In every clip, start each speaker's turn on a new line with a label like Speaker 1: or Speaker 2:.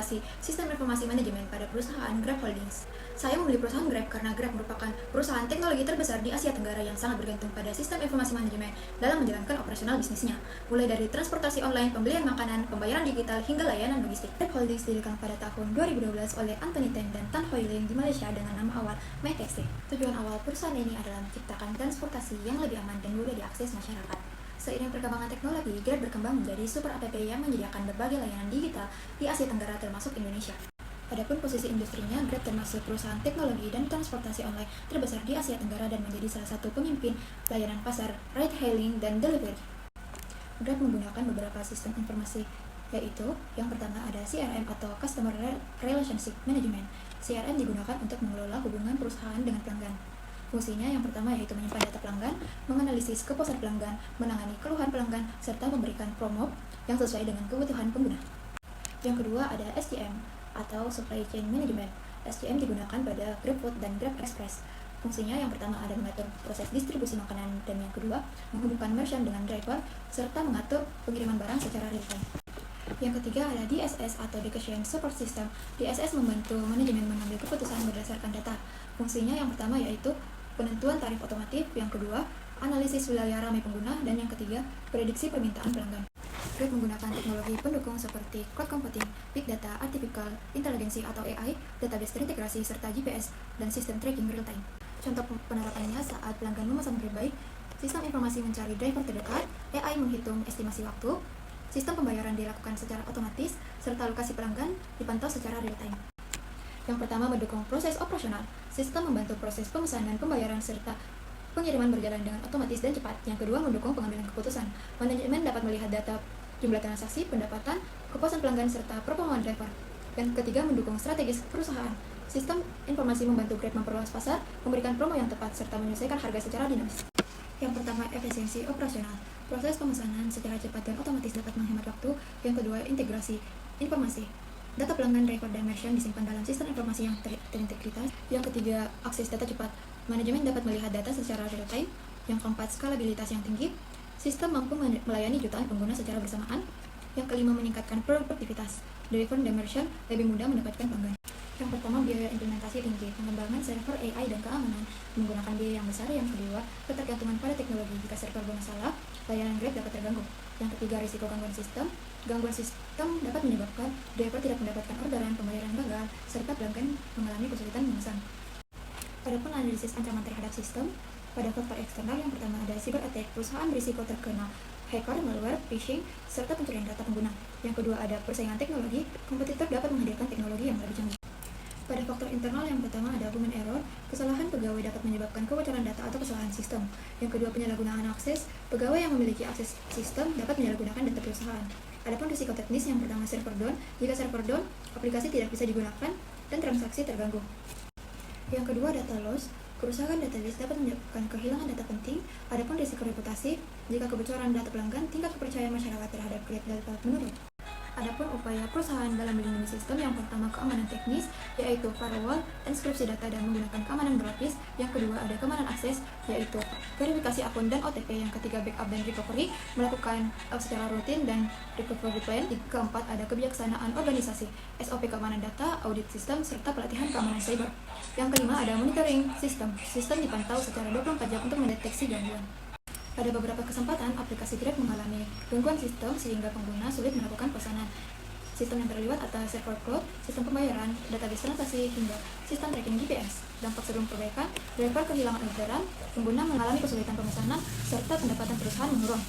Speaker 1: implementasi sistem informasi manajemen pada perusahaan Grab Holdings. Saya membeli perusahaan Grab karena Grab merupakan perusahaan teknologi terbesar di Asia Tenggara yang sangat bergantung pada sistem informasi manajemen dalam menjalankan operasional bisnisnya, mulai dari transportasi online, pembelian makanan, pembayaran digital, hingga layanan logistik. Grab Holdings didirikan pada tahun 2012 oleh Anthony Teng dan Tan Hoi Ling di Malaysia dengan nama awal MyTaxi. Tujuan awal perusahaan ini adalah menciptakan transportasi yang lebih aman dan mudah diakses masyarakat. Seiring perkembangan teknologi, Grab berkembang menjadi super app yang menyediakan berbagai layanan digital di Asia Tenggara termasuk Indonesia. Adapun posisi industrinya, Grab termasuk perusahaan teknologi dan transportasi online terbesar di Asia Tenggara dan menjadi salah satu pemimpin layanan pasar ride-hailing dan delivery. Grab menggunakan beberapa sistem informasi, yaitu yang pertama ada CRM atau Customer Relationship Management. CRM digunakan untuk mengelola hubungan perusahaan dengan pelanggan. Fungsinya yang pertama yaitu menyimpan data pelanggan, menganalisis kepuasan pelanggan, menangani keluhan pelanggan, serta memberikan promo yang sesuai dengan kebutuhan pengguna. Yang kedua ada SCM atau Supply Chain Management. SCM digunakan pada GrabFood dan Grab Express. Fungsinya yang pertama ada mengatur proses distribusi makanan dan yang kedua menghubungkan merchant dengan driver serta mengatur pengiriman barang secara real time. Yang ketiga ada DSS atau Decision Support System. DSS membantu manajemen mengambil keputusan berdasarkan data. Fungsinya yang pertama yaitu penentuan tarif otomatis, yang kedua analisis wilayah ramai pengguna, dan yang ketiga prediksi permintaan pelanggan. Grab menggunakan teknologi pendukung seperti cloud computing, big data, artificial intelligence atau AI, database terintegrasi serta GPS dan sistem tracking real time. Contoh penerapannya saat pelanggan memesan Grab Bike, sistem informasi mencari driver terdekat, AI menghitung estimasi waktu, sistem pembayaran dilakukan secara otomatis, serta lokasi pelanggan dipantau secara real time. Yang pertama mendukung proses operasional. Sistem membantu proses pemesanan, pembayaran, serta pengiriman berjalan dengan otomatis dan cepat. Yang kedua mendukung pengambilan keputusan. Manajemen dapat melihat data jumlah transaksi, pendapatan, kepuasan pelanggan, serta performa driver. Yang ketiga mendukung strategis perusahaan. Sistem informasi membantu Grab memperluas pasar, memberikan promo yang tepat, serta menyelesaikan harga secara dinamis. Yang pertama efisiensi operasional. Proses pemesanan secara cepat dan otomatis dapat menghemat waktu. Yang kedua integrasi informasi. Data pelanggan, driver, dan merchant disimpan dalam sistem informasi yang terintegritas. Yang ketiga, akses data cepat. Manajemen dapat melihat data secara real time. Yang keempat, skalabilitas yang tinggi. Sistem mampu melayani jutaan pengguna secara bersamaan. Yang kelima, meningkatkan produktivitas. Driver dan merchant lebih mudah mendapatkan pelanggan. Yang pertama, biaya implementasi tinggi. Pengembangan server AI dan keamanan menggunakan biaya yang besar. Yang kedua, ketergantungan pada teknologi. Jika server bermasalah, layanan Grab dapat terganggu. Yang ketiga, risiko gangguan sistem. Gangguan sistem dapat menyebabkan driver tidak mendapatkan orderan, pembayaran gagal, serta pelanggan mengalami kesulitan memesan. Adapun analisis ancaman terhadap sistem, pada faktor eksternal yang pertama ada cyber attack, perusahaan berisiko terkena hacker, malware, phishing, serta pencurian data pengguna. Yang kedua ada persaingan teknologi, kompetitor dapat menghadirkan teknologi yang lebih canggih. Pada faktor internal yang pertama ada human error, kesalahan pegawai dapat menyebabkan kebocoran data atau kesalahan sistem. Yang kedua penyalahgunaan akses, pegawai yang memiliki akses sistem dapat menyalahgunakan data perusahaan. Adapun risiko teknis yang pertama server down, jika server down, aplikasi tidak bisa digunakan dan transaksi terganggu. Yang kedua data loss, kerusakan database dapat menyebabkan kehilangan data penting. Adapun risiko reputasi, jika kebocoran data pelanggan, tingkat kepercayaan masyarakat terhadap Grab dapat menurun. Adapun upaya perusahaan dalam melindungi sistem, yang pertama keamanan teknis, yaitu firewall, enkripsi data dan menggunakan keamanan berlapis. Yang kedua ada keamanan akses, yaitu verifikasi akun dan OTP. Yang ketiga backup dan recovery, melakukan secara rutin dan recovery plan. Yang keempat ada kebijaksanaan organisasi, SOP keamanan data, audit sistem, serta pelatihan keamanan cyber. Yang kelima ada monitoring sistem. Sistem dipantau secara 24 jam untuk mendeteksi gangguan. Pada beberapa kesempatan, aplikasi Grab mengalami gangguan sistem sehingga pengguna sulit melakukan pesanan. Sistem yang terlibat atas server cloud, sistem pembayaran, database transaksi, hingga sistem tracking GPS. Dampak sebelum perbaikan, driver kehilangan orderan, pengguna mengalami kesulitan pemesanan, serta pendapatan perusahaan menurun.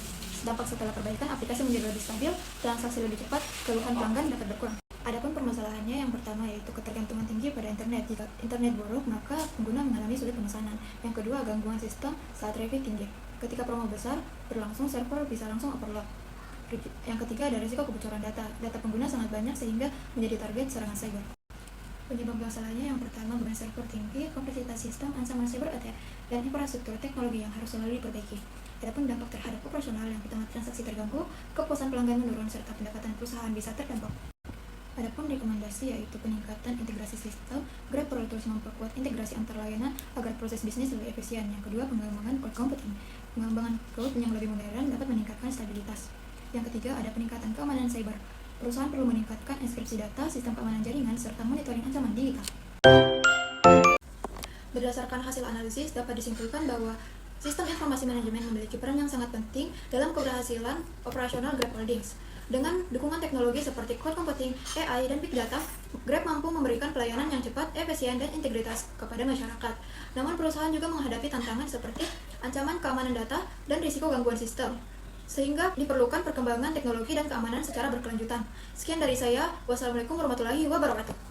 Speaker 1: Dampak setelah perbaikan, aplikasi menjadi lebih stabil, transaksi lebih cepat, keluhan pelanggan dapat berkurang. Adapun permasalahannya yang pertama yaitu ketergantungan tinggi pada internet. Jika internet buruk, maka pengguna mengalami sulit pemesanan. Yang kedua, gangguan sistem saat traffic tinggi. Ketika promo besar berlangsung, server bisa langsung overload. Yang ketiga ada risiko kebocoran data. Data pengguna sangat banyak sehingga menjadi target serangan cyber. Penyebab masalahnya yang pertama beban server tinggi, kompleksitas sistem, ancaman cyber attack, dan infrastruktur teknologi yang harus selalu diperbaiki. Adapun dampak terhadap operasional yang pertama transaksi terganggu, kepuasan pelanggan menurun, serta pendapatan perusahaan bisa terdampak. Adapun rekomendasi yaitu peningkatan integrasi sistem. Grab perlu terus memperkuat integrasi antar layanan agar proses bisnis lebih efisien. Yang kedua, pengembangan cloud computing. Pengembangan cloud yang lebih modern dapat meningkatkan stabilitas. Yang ketiga, ada peningkatan keamanan cyber. perusahaan perlu meningkatkan enkripsi data, sistem keamanan jaringan, serta monitoring ancaman digital. Berdasarkan hasil analisis, dapat disimpulkan bahwa sistem informasi manajemen memiliki peran yang sangat penting dalam keberhasilan operasional Grab Holdings. Dengan dukungan teknologi seperti cloud computing, AI, dan big data, Grab mampu memberikan pelayanan yang cepat, efisien, dan integritas kepada masyarakat. Namun perusahaan juga menghadapi tantangan seperti ancaman keamanan data dan risiko gangguan sistem, sehingga diperlukan perkembangan teknologi dan keamanan secara berkelanjutan. Sekian dari saya. Wassalamualaikum warahmatullahi wabarakatuh.